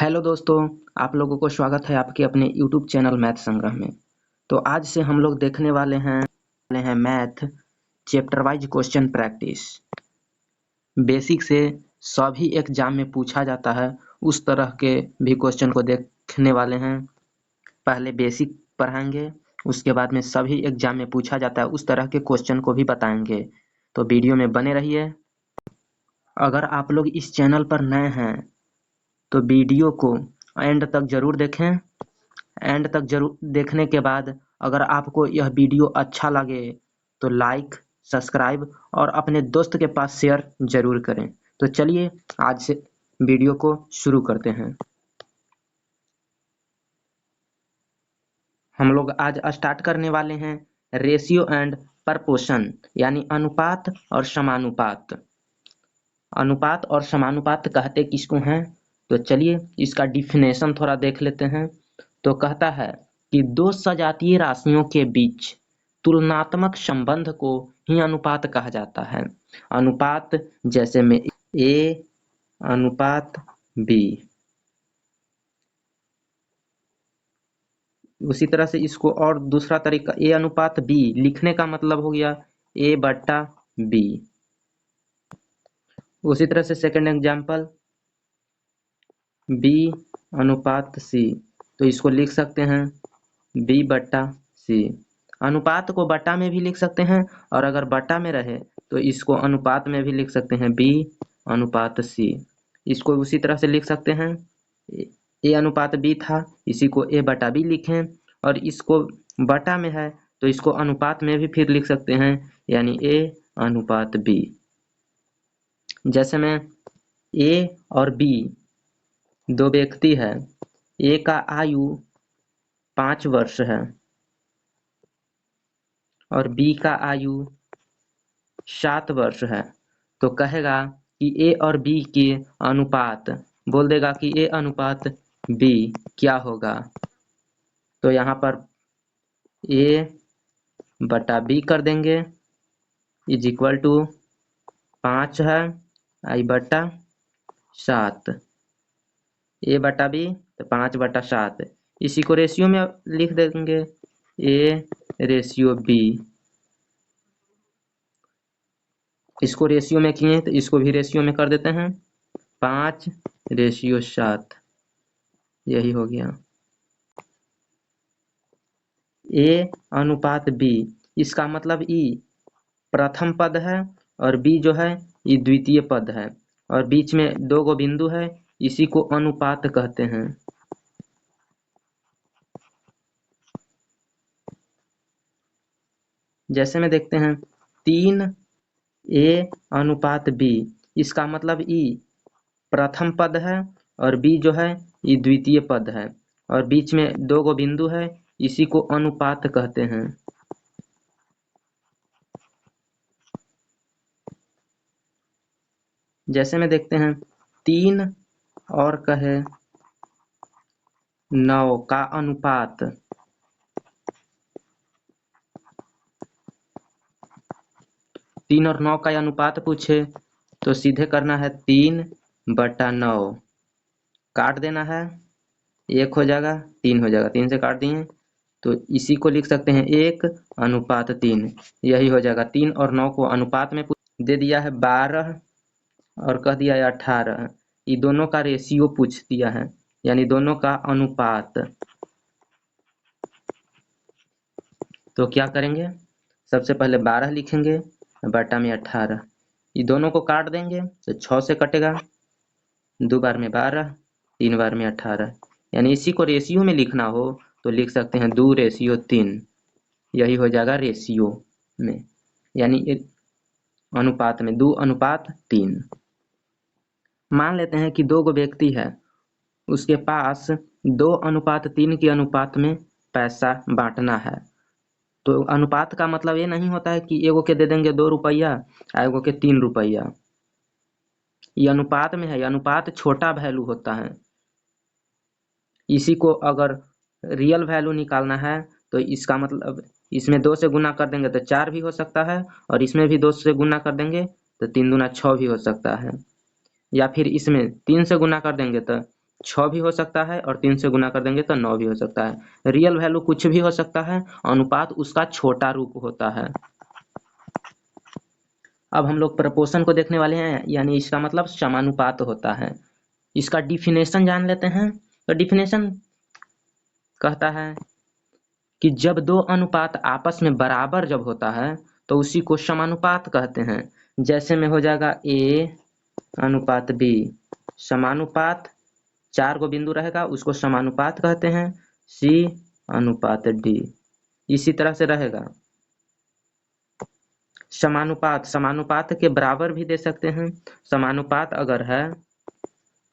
Hello दोस्तों, आप लोगों को स्वागत है आपके अपने यूट्यूब चैनल मैथ संग्रह में। तो आज से हम लोग देखने वाले हैं math chapter wise question practice. Basic से सभी एग्जाम में पूछा जाता है उस तरह के भी क्वेश्चन को देखने वाले हैं। पहले बेसिक पढ़ाएंगे, उसके बाद में सभी एग्जाम में पूछा जाता है उस तरह के क्वेश्चन को भी बताएंगे। तो वीडियो में बने रहिए। अगर आप लोग इस चैनल पर नए हैं तो वीडियो को एंड तक जरूर देखें। एंड तक जरूर देखने के बाद अगर आपको यह वीडियो अच्छा लगे तो लाइक, सब्सक्राइब और अपने दोस्त के पास शेयर जरूर करें। तो चलिए आज से वीडियो को शुरू करते हैं। हम लोग आज स्टार्ट करने वाले हैं रेशियो एंड प्रपोर्शन, यानी अनुपात और समानुपात। अनुपात और समानुपात कहते किसको हैं? तो चलिए इसका डिफिनेशन थोड़ा देख लेते हैं। तो कहता है कि दो सजातीय राशियों के बीच तुलनात्मक संबंध को ही अनुपात कहा जाता है। अनुपात जैसे में ए अनुपात बी, उसी तरह से इसको और दूसरा तरीका ए अनुपात बी लिखने का मतलब हो गया ए बट्टा बी। उसी तरह से सेकंड एग्जांपल बी अनुपात सी, तो इसको लिख सकते हैं बी बट्टा सी। अनुपात को बट्टा में भी लिख सकते हैं और अगर बट्टा में रहे तो इसको अनुपात में भी लिख सकते हैं बी अनुपात सी। इसको उसी तरह से लिख सकते हैं ए अनुपात बी था, इसी को ए बटा बी लिखें, और इसको बटा में है तो इसको अनुपात में भी फिर लिख सकते हैं, यानी ए अनुपात बी। जैसे में ए और बी दो व्यक्ति है, ए का आयु 5 वर्ष है और बी का आयु 7 वर्ष है। तो कहेगा कि ए और बी के अनुपात, बोल देगा कि ए अनुपात बी क्या होगा। तो यहाँ पर ए बटा बी कर देंगे इज इक्वल टू 5 है आई बटा 7, ए बटा बी तो 5 बटा 7। इसी को रेशियो में लिख देंगे ए रेशियो बी। इसको रेशियो में किए तो इसको भी रेशियो में कर देते हैं 5 रेशियो 7, यही हो गया। ए अनुपात बी, इसका मतलब ई प्रथम पद है और बी जो है ये द्वितीय पद है और बीच में दो गो बिंदु है, इसी को अनुपात कहते हैं। जैसे में देखते हैं 3 ए अनुपात बी, इसका मतलब ई प्रथम पद है और बी जो है ये द्वितीय पद है और बीच में दो गो बिंदु है, इसी को अनुपात कहते हैं। जैसे में देखते हैं 3 और कहे 9 का अनुपात, 3 और 9 का अनुपात पूछे तो सीधे करना है 3 बटा 9, काट देना है, 1 हो जाएगा 3 हो जाएगा, 3 से काट दिए तो इसी को लिख सकते हैं 1 अनुपात 3, यही हो जाएगा। 3 और 9 को अनुपात में दे दिया है 12 और कह दिया है 18, ये दोनों का रेशियो पूछ दिया है, यानी दोनों का अनुपात। तो क्या करेंगे, सबसे पहले 12 लिखेंगे बटा में 18, ये दोनों को काट देंगे तो 6 से कटेगा, 2 बार में 12 3 बार में 18, यानी इसी को रेशियो में लिखना हो तो लिख सकते हैं 2 रेशियो 3, यही हो जाएगा रेशियो में, यानी अनुपात में 2 अनुपात 3। मान लेते हैं कि दो गो व्यक्ति है, उसके पास 2 अनुपात 3 के अनुपात में पैसा बांटना है। तो अनुपात का मतलब ये नहीं होता है कि एगो के दे देंगे 2 रुपया एगो के 3 रुपया, ये अनुपात में है, ये अनुपात छोटा वैल्यू होता है। इसी को अगर रियल वैल्यू निकालना है तो इसका मतलब इसमें 2 से गुना कर देंगे तो 4 भी हो सकता है और इसमें भी 2 से गुना कर देंगे तो 3 दूना 6 भी हो सकता है, या फिर इसमें 3 से गुना कर देंगे तो 6 भी हो सकता है और 3 से गुना कर देंगे तो 9 भी हो सकता है। रियल वैल्यू कुछ भी हो सकता है, अनुपात उसका छोटा रूप होता है। अब हम लोग प्रपोर्शन को देखने वाले हैं, यानी इसका मतलब समानुपात होता है। इसका डिफिनेशन जान लेते हैं। तो डिफिनेशन कहता है कि जब दो अनुपात आपस में बराबर जब होता है तो उसी को समानुपात कहते हैं। जैसे में हो जाएगा A अनुपात B, समानुपात 4 गो बिंदु रहेगा उसको समानुपात कहते हैं। C अनुपात D इसी तरह से रहेगा। समानुपात, समानुपात के बराबर भी दे सकते हैं। समानुपात अगर है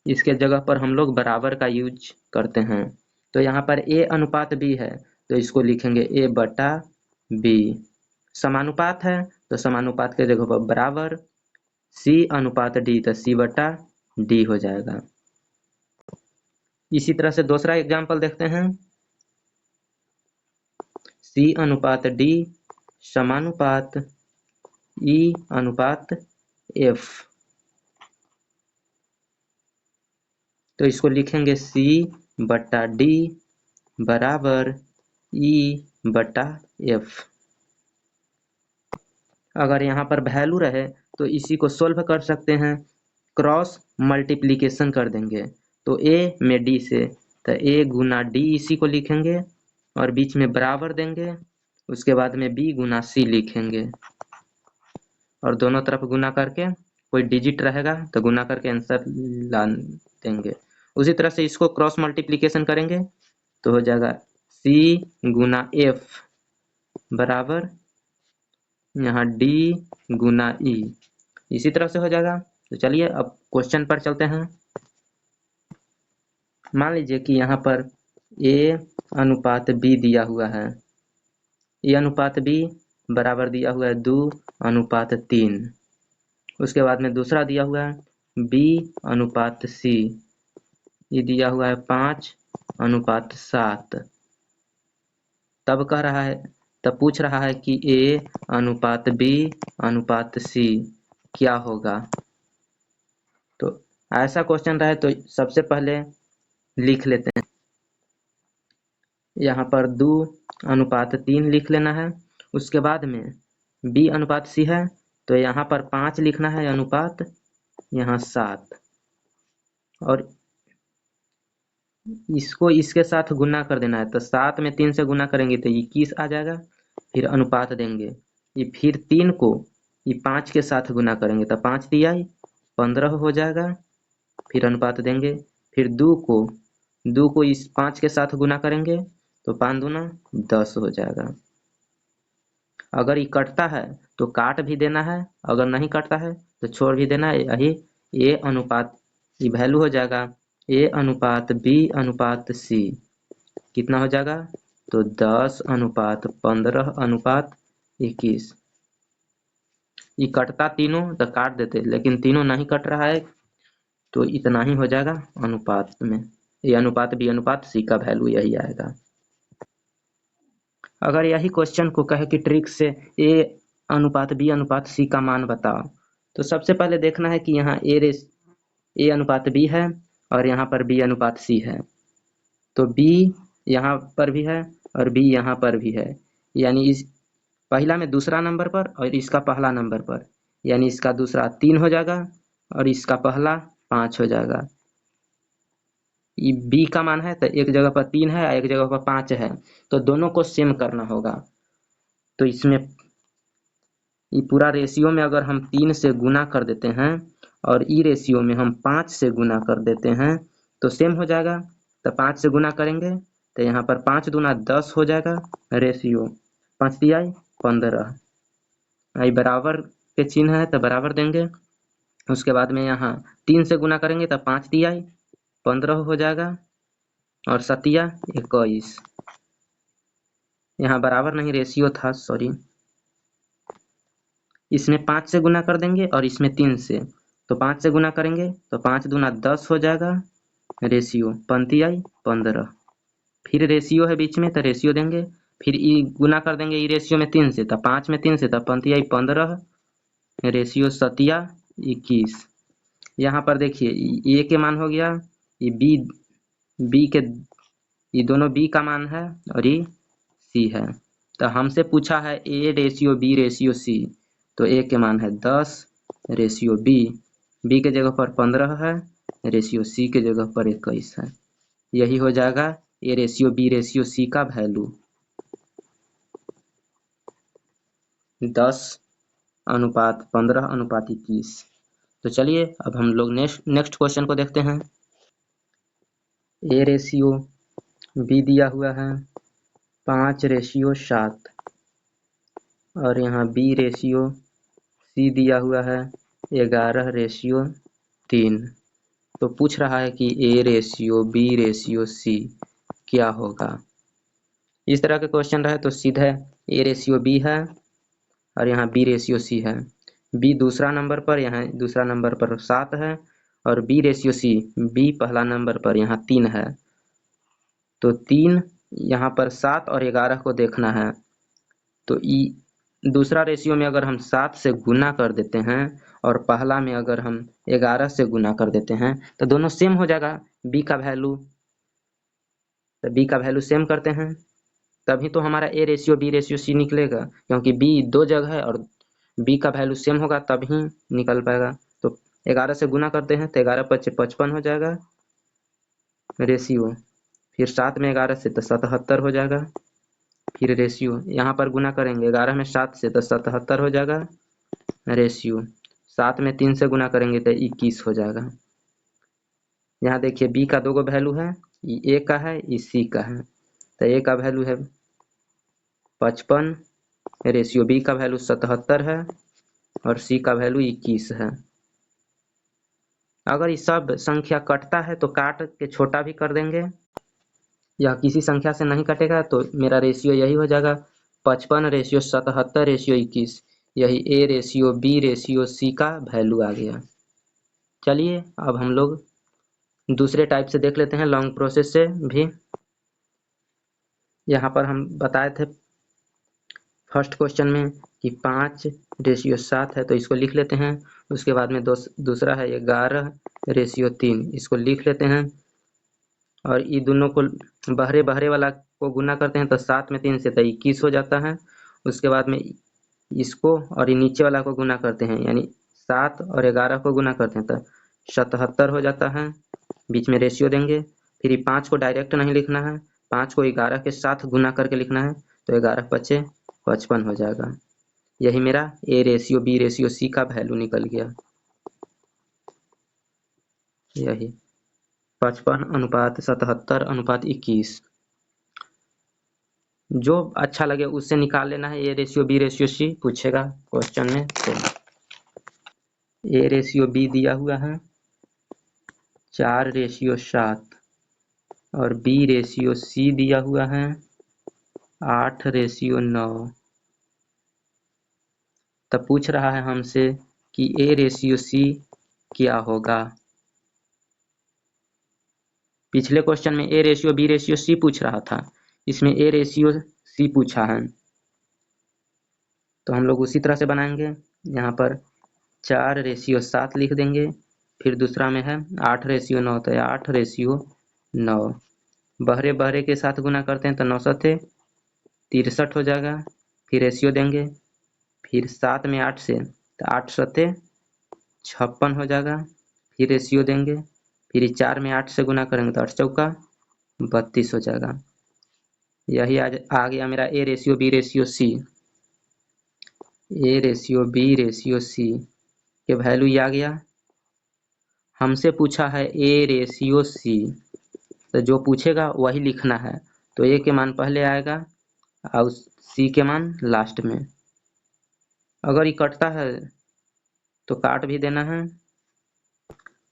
इसके जगह पर हम लोग बराबर का यूज करते हैं। तो यहाँ पर A अनुपात B है तो इसको लिखेंगे A बटा B। समानुपात है तो समानुपात के जगह पर बराबर। C अनुपात D तो C बटा D हो जाएगा। इसी तरह से दूसरा एग्जाम्पल देखते हैं। C अनुपात D समानुपात E अनुपात F, तो इसको लिखेंगे C बटा D बराबर E बटा F। अगर यहाँ पर वैल्यू रहे तो इसी को सोल्व कर सकते हैं, क्रॉस मल्टीप्लिकेशन कर देंगे। तो A में D से तो A गुना D इसी को लिखेंगे और बीच में बराबर देंगे। उसके बाद में B गुना C लिखेंगे और दोनों तरफ गुना करके कोई डिजिट रहेगा तो गुना करके आंसर ला देंगे। उसी तरह से इसको क्रॉस मल्टीप्लिकेशन करेंगे तो हो जाएगा C गुना F बराबर यहाँ D गुना E, इसी तरह से हो जाएगा। तो चलिए अब क्वेश्चन पर चलते हैं। मान लीजिए कि यहाँ पर A अनुपात B दिया हुआ है। A अनुपात B बराबर दिया हुआ है 2 अनुपात 3। उसके बाद में दूसरा दिया हुआ है B अनुपात C, ये दिया हुआ है 5 अनुपात 7। तब कह रहा है, तब पूछ रहा है कि A अनुपात B अनुपात C क्या होगा। तो ऐसा क्वेश्चन रहे तो सबसे पहले लिख लेते हैं। यहाँ पर 2 अनुपात 3 लिख लेना है। उसके बाद में B अनुपात C है तो यहाँ पर 5 लिखना है अनुपात यहाँ 7, और इसको इसके साथ गुना कर देना है। तो 7 में 3 से गुना करेंगे तो 21 आ जाएगा। फिर अनुपात देंगे, ये फिर 3 को ये 5 के साथ गुना करेंगे तो 5 दिया 15 हो जाएगा। फिर अनुपात देंगे, फिर 2 को इस 5 के साथ गुना करेंगे तो 5 दूना 10 हो जाएगा। अगर ये कटता है तो काट भी देना है, अगर नहीं कटता है तो छोड़ भी देना है। यही A अनुपात ये वैल्यू हो जाएगा A अनुपात B अनुपात C कितना हो जाएगा तो 10 अनुपात 15 अनुपात 21। ये कटता तीनों तो काट देते, लेकिन तीनों नहीं कट रहा है तो इतना ही हो जाएगा अनुपात में। ये अनुपात B अनुपात C का वैल्यू यही आएगा। अगर यही क्वेश्चन को कहे कि ट्रिक से A अनुपात B अनुपात C का मान बताओ, तो सबसे पहले देखना है कि यहाँ A अनुपात B है और यहाँ पर B अनुपात C है। तो B यहाँ पर भी है और B यहाँ पर भी है, यानी इस पहला में दूसरा नंबर पर और इसका पहला नंबर पर, यानी इसका दूसरा 3 हो जाएगा और इसका पहला 5 हो जाएगा। ये B का मान है तो एक जगह पर 3 है एक जगह पर 5 है, तो दोनों को सेम करना होगा। तो इसमें ये पूरा रेशियो में अगर हम 3 से गुना कर देते हैं और ई रेशियो में हम 5 से गुना कर देते हैं तो सेम हो जाएगा। तो 5 से गुना करेंगे तो यहाँ पर 5 दूना 10 हो जाएगा रेशियो, 5 दिया 15। आई बराबर के चिन्ह है तो बराबर देंगे। उसके बाद में यहाँ 3 से गुना करेंगे तो 5 दिया 15 हो जाएगा और 7 21। यहाँ बराबर नहीं रेशियो था, सॉरी। इसमें 5 से गुना कर देंगे और इसमें 3 से, तो 5 से गुना करेंगे तो 5 दूना 10 हो जाएगा रेशियो, 5 15। फिर रेशियो है बीच में तो रेशियो देंगे, फिर ई गुना कर देंगे ई रेशियो में 3 से तो 5 में 3 से तो 5 15 रेशियो 7 21। यहाँ पर देखिए ए के मान हो गया ये बी के, ये दोनों बी का मान है और ये सी है। तो हमसे पूछा है A ratio B ratio C, तो ए के मान है 10 रेशियो बी के जगह पर 15 है, रेशियो सी के जगह पर 21 है। यही हो जाएगा A ratio B ratio C का वैल्यू, 10:15:21। तो चलिए अब हम लोग नेक्स्ट क्वेश्चन को देखते हैं। ए रेशियो बी दिया हुआ है 5:7 और यहाँ बी रेशियो सी दिया हुआ है 11:3। तो पूछ रहा है कि A ratio B ratio C क्या होगा। इस तरह के क्वेश्चन रहे तो सीधे ए रेशियो बी है और यहाँ बी रेशियो सी है। बी दूसरा नंबर पर, यहाँ दूसरा नंबर पर 7 है, और बी रेशियो सी, बी पहला नंबर पर यहाँ 3 है। तो 3 यहाँ पर 7 और 11 को देखना है। तो दूसरा रेशियो में अगर हम 7 से गुना कर देते हैं और पहला में अगर हम 11 से गुना कर देते हैं तो दोनों सेम हो जाएगा बी का वैल्यू। तो बी का वैल्यू सेम करते हैं, तभी तो हमारा A ratio B ratio C निकलेगा, क्योंकि बी दो जगह है और बी का वैल्यू सेम होगा तभी निकल पाएगा। तो 11 से गुना करते हैं तो 11×5 = 55 हो जाएगा रेशियो, फिर 7 में 11 से तो 77 हो जाएगा, फिर रेशियो यहाँ पर गुना करेंगे 11 में 7 से तो 77 हो जाएगा रेशियो, 7 में 3 से गुना करेंगे तो 21 हो जाएगा। यहाँ देखिए बी का 2 वैल्यू है, ये ए का है, ये सी का है। तो ए का वैल्यू है 55, रेशियो बी का वैल्यू 77 है और सी का वैल्यू 21 है। अगर ये सब संख्या कटता है तो काट के छोटा भी कर देंगे, यह किसी संख्या से नहीं कटेगा तो मेरा रेशियो यही हो जाएगा 55:77:21। यही A ratio B ratio C का वैल्यू आ गया। चलिए अब हम लोग दूसरे टाइप से देख लेते हैं, लॉन्ग प्रोसेस से भी। यहाँ पर हम बताए थे फर्स्ट क्वेश्चन में कि 5:7 है तो इसको लिख लेते हैं। उसके बाद में दूसरा है 11:3, इसको लिख लेते हैं। और ये दोनों को बहरे बहरे वाला को गुना करते हैं तो 7 में 3 से तो 21 हो जाता है। उसके बाद में इसको और ये नीचे वाला को गुना करते हैं, यानी 7 और 11 को गुना करते हैं तो 77 हो जाता है। बीच में रेशियो देंगे, फिर ये 5 को डायरेक्ट नहीं लिखना है, 5 को 11 के साथ गुना करके लिखना है, तो 11×5 = 55 हो जाएगा। यही मेरा A ratio B ratio C का वैल्यू निकल गया, यही 55:77:21। जो अच्छा लगे उससे निकाल लेना है। A ratio B ratio C पूछेगा क्वेश्चन में तो ए रेशियो बी दिया हुआ है 4:7 और बी रेशियो सी दिया हुआ है 8:9। तब पूछ रहा है हमसे कि ए रेशियो सी क्या होगा। पिछले क्वेश्चन में A ratio B ratio C पूछ रहा था, इसमें ए रेशियो सी पूछा है, तो हम लोग उसी तरह से बनाएंगे। यहाँ पर 4:7 लिख देंगे, फिर दूसरा में है 8:9 तो 8:9। बहरे बहरे के साथ गुना करते हैं तो 9 7 63 हो जाएगा, फिर रेशियो देंगे, फिर 7 में 8 से तो 8 7 56 हो जाएगा, फिर रेशियो देंगे, फिर 4 में 8 से गुना करेंगे तो 8 चौका 32 हो जाएगा। यही आ गया मेरा A ratio B ratio C. A ratio B ratio C के वैल्यू ये आ गया। हमसे पूछा है ए रेशियो सी, तो जो पूछेगा वही लिखना है। तो ए के मान पहले आएगा और सी के मान लास्ट में। अगर ये कटता है तो काट भी देना है,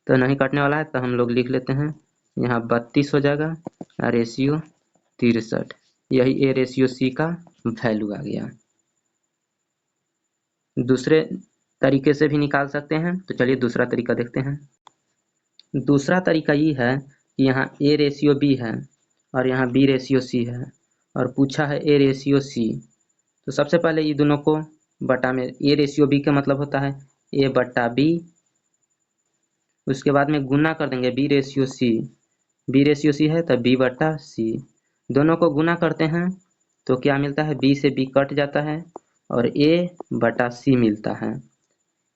तो नहीं कटने वाला है तो हम लोग लिख लेते हैं यहाँ 32 हो जाएगा और रेशियो 63। यही ए रेशियो सी का वैल्यू आ गया। दूसरे तरीके से भी निकाल सकते हैं, तो चलिए दूसरा तरीका देखते हैं। दूसरा तरीका ये है कि यहाँ ए रेशियो बी है और यहाँ बी रेशियो सी है और पूछा है ए रेशियो सी। तो सबसे पहले ये दोनों को बटा में, ए रेशियो बी का मतलब होता है ए बट्टा बी उसके बाद में गुना कर देंगे B ratio C, B ratio C है तो बी बटा सी, दोनों को गुना करते हैं तो क्या मिलता है, बी से बी कट जाता है और ए बटा सी मिलता है।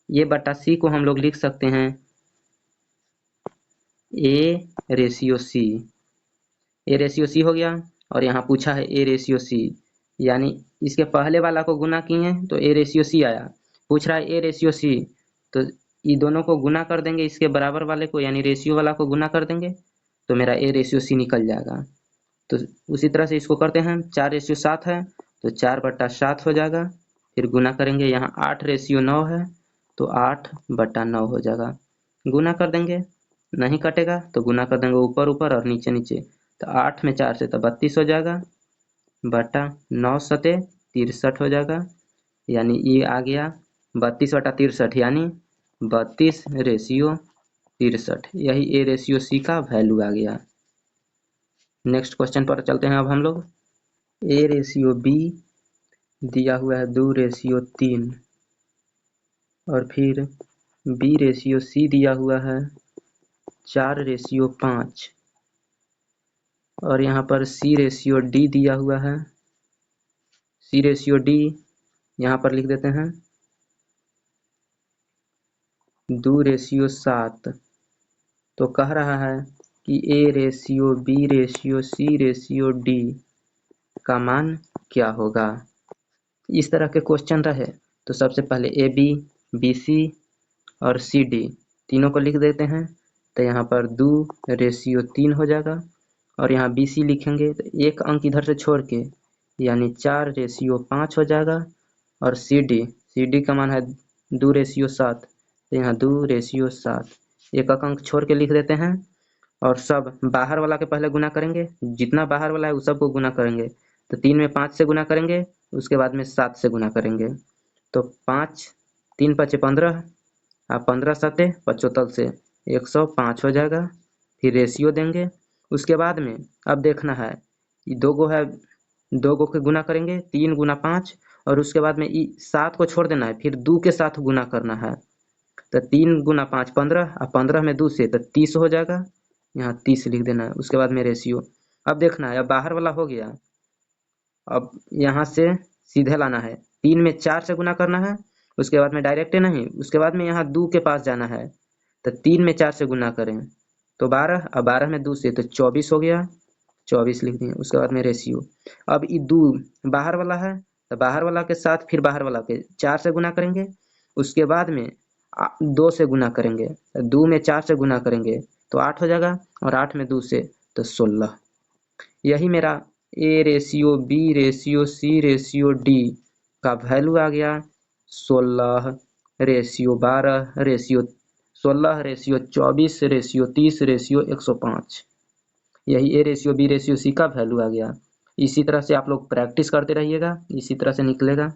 ये बटा सी को हम लोग लिख सकते हैं ए रेशियो सी, ए रेशियो सी हो गया। और यहाँ पूछा है ए रेशियो सी, यानी इसके पहले वाला को गुना किए तो ए रेशियो सी आया, पूछ रहा है ए रेशियो सी, तो ये दोनों को गुना कर देंगे, इसके बराबर वाले को यानी रेशियो वाला को गुना कर देंगे तो मेरा ए रेशियो सी निकल जाएगा। तो उसी तरह से इसको करते हैं, 4 रेशियो 7 है तो 4 बटा 7 हो जाएगा, फिर गुना करेंगे, यहाँ 8 रेशियो 9 है तो 8 बटा 9 हो जाएगा, गुना कर देंगे, नहीं कटेगा तो गुना कर देंगे ऊपर ऊपर और नीचे नीचे, तो 8 में 4 से तो 32 हो जाएगा बटा 9 सते 63 हो जाएगा, यानी ये आ गया 32 बटा 63 यानी 32 रेशियो 63, यही ए रेशियो सी का वैल्यू आ गया। नेक्स्ट क्वेश्चन पर चलते हैं अब हम लोग। ए रेशियो बी दिया हुआ है 2 रेशियो 3 और फिर बी रेशियो सी दिया हुआ है 4 रेशियो 5 और यहाँ पर सी रेशियो डी दिया हुआ है, सी रेशियो डी यहाँ पर लिख देते हैं 2 रेशियो 7, तो कह रहा है कि A ratio B ratio C ratio D का मान क्या होगा। इस तरह के क्वेश्चन रहे तो सबसे पहले ए बी, बी सी और सी डी तीनों को लिख देते हैं, तो यहाँ पर 2 रेशियो 3 हो जाएगा और यहाँ बी सी लिखेंगे तो एक अंक इधर से छोड़ के यानी 4 रेशियो 5 हो जाएगा और सी डी का मान है 2 रेशियो 7, तो यहाँ 2 रेशियो 7, एक अंक छोड़ के लिख देते हैं और सब बाहर वाला के पहले गुना करेंगे, जितना बाहर वाला है उस सब को गुना करेंगे, तो 3 में 5 से गुना करेंगे, उसके बाद में 7 से गुना करेंगे, तो 5 3 5 15 और 15 7 75 से 105 हो जाएगा, फिर रेशियो देंगे। उसके बाद में अब देखना है ये 2 गो है, 2 गो के गुना करेंगे 3 गुना 5 और उसके बाद में 7 को छोड़ देना है, फिर 2 के साथ गुना करना है, तो 3 गुना 5 15 और 15 में 2 से तो 30 हो जाएगा, यहाँ 30 लिख देना है। उसके बाद में रेशियो अब देखना है, अब बाहर वाला हो गया, अब यहाँ से सीधे लाना है, 3 में 4 से गुना करना है, उसके बाद में डायरेक्ट नहीं, उसके बाद में यहाँ 2 के पास जाना है, तो 3 में 4 से गुना करें तो 12 और 12 में 2 से तो 24 हो गया, 24 लिख दिए। उसके बाद में रेशियो, अब ये 2 बाहर वाला है तो बाहर वाला के साथ फिर बाहर वाला के 4 से गुना करेंगे, उसके बाद में 2 से गुना करेंगे, 2 में 4 से गुना करेंगे तो 8 हो जाएगा और 8 में 2 से तो 16, यही मेरा A ratio B ratio C ratio D का वैल्यू आ गया 16 ratio 12 ratio 16 ratio 24 ratio 30 ratio 105, यही A ratio B ratio C का वैल्यू आ गया। इसी तरह से आप लोग प्रैक्टिस करते रहिएगा, इसी तरह से निकलेगा।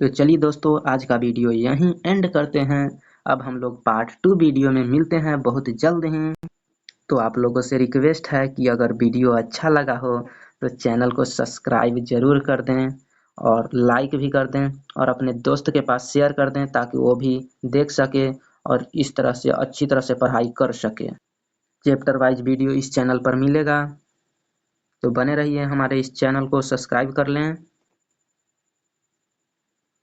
तो चलिए दोस्तों, आज का वीडियो यहीं एंड करते हैं, अब हम लोग पार्ट 2 वीडियो में मिलते हैं बहुत जल्द ही। तो आप लोगों से रिक्वेस्ट है कि अगर वीडियो अच्छा लगा हो तो चैनल को सब्सक्राइब जरूर कर दें और लाइक भी कर दें और अपने दोस्त के पास शेयर कर दें ताकि वो भी देख सके और इस तरह से अच्छी तरह से पढ़ाई कर सके। चैप्टर वाइज वीडियो इस चैनल पर मिलेगा, तो बने रहिए, हमारे इस चैनल को सब्सक्राइब कर लें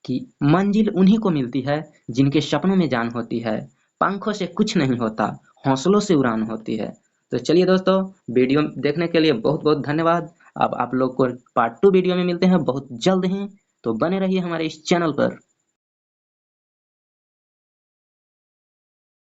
कि मंजिल उन्हीं को मिलती है जिनके सपनों में जान होती है, पंखों से कुछ नहीं होता, हौसलों से उड़ान होती है। तो चलिए दोस्तों, वीडियो देखने के लिए बहुत बहुत धन्यवाद। अब आप लोग को पार्ट 2 वीडियो में मिलते हैं बहुत जल्द ही, तो बने रहिए हमारे इस चैनल पर।